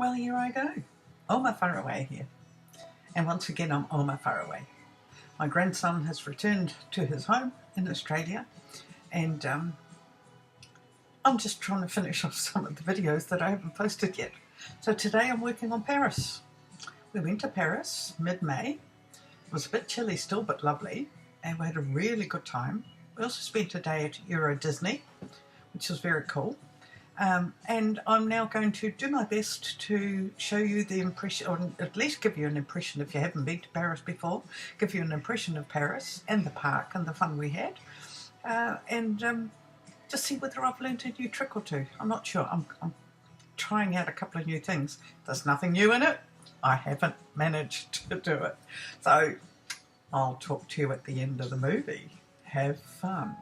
Well, here I go. Oma Whareaway here. And once again, I'm Oma Whareaway. My grandson has returned to his home in Australia, and I'm just trying to finish off some of the videos that I haven't posted yet. So today I'm working on Paris. We went to Paris mid-May. It was a bit chilly still, but lovely, and we had a really good time. We also spent a day at Euro Disney, which was very cool. And I'm now going to do my best to show you the impression, or at least give you an impression if you haven't been to Paris before, give you an impression of Paris and the park and the fun we had, and just see whether I've learnt a new trick or two. I'm not sure. I'm trying out a couple of new things. There's nothing new in it. I haven't managed to do it. So I'll talk to you at the end of the movie. Have fun.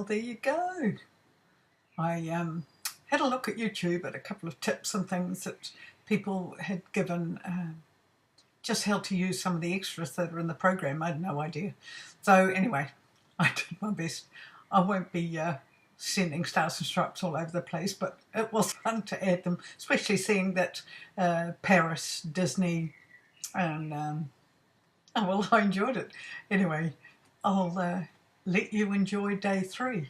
Well, there you go. I had a look at YouTube at a couple of tips and things that people had given, just how to use some of the extras that are in the program. I had no idea. So anyway, I did my best. I won't be sending stars and stripes all over the place, but it was fun to add them, especially seeing that Paris, Disney, and oh, well, I enjoyed it. Anyway, I'll let you enjoy day 3.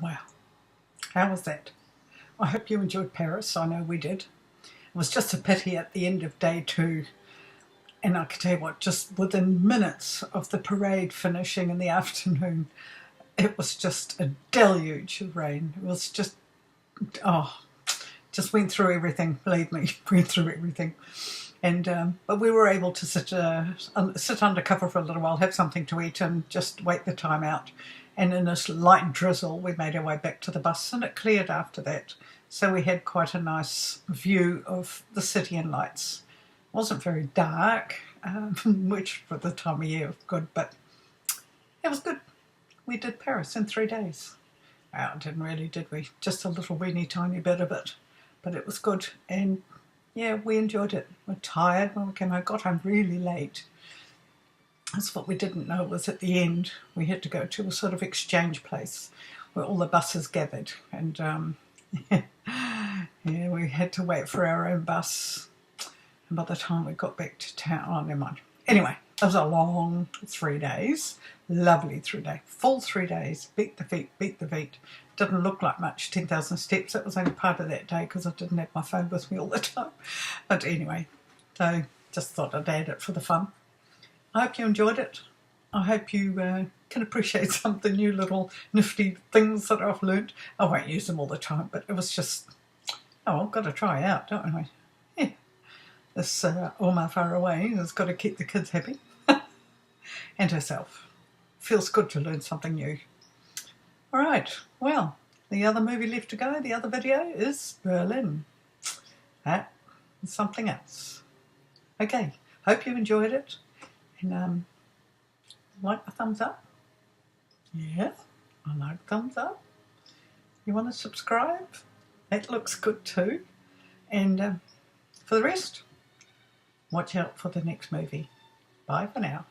Wow, how was that? I hope you enjoyed Paris. I know we did. It was just a pity at the end of day 2, and I can tell you what, just within minutes of the parade finishing in the afternoon, it was just a deluge of rain. It was just, just went through everything, believe me, went through everything. And but we were able to sit under cover for a little while, have something to eat, and just wait the time out. And in this light drizzle, we made our way back to the bus, and it cleared after that. So we had quite a nice view of the city and lights. It wasn't very dark, which for the time of year was good, but it was good. We did Paris in 3 days. Well, didn't really, did we? Just a little weeny tiny bit of it. But it was good, and yeah, we enjoyed it. We're tired when we came home. I got home really late. That's what we didn't know was at the end we had to go to a sort of exchange place where all the buses gathered, and yeah, we had to wait for our own bus. And by the time we got back to town, oh, never mind. Anyway, it was a long 3 days, lovely 3 days, full 3 days. Beat the feet, beat the feet. Didn't look like much, 10,000 steps. It was only part of that day because I didn't have my phone with me all the time. But anyway, so just thought I'd add it for the fun. I hope you enjoyed it. I hope you can appreciate some of the new little nifty things that I've learnt. I won't use them all the time, but it was just, oh, I've got to try out, don't I? Yeah. This Montmatre away has got to keep the kids happy and herself. Feels good to learn something new. All right, well, the other movie left to go, the other video is Berlin. That is something else. Okay, hope you enjoyed it. And like the thumbs up? Yeah, I like thumbs up. You want to subscribe? That looks good too. And for the rest, watch out for the next movie. Bye for now.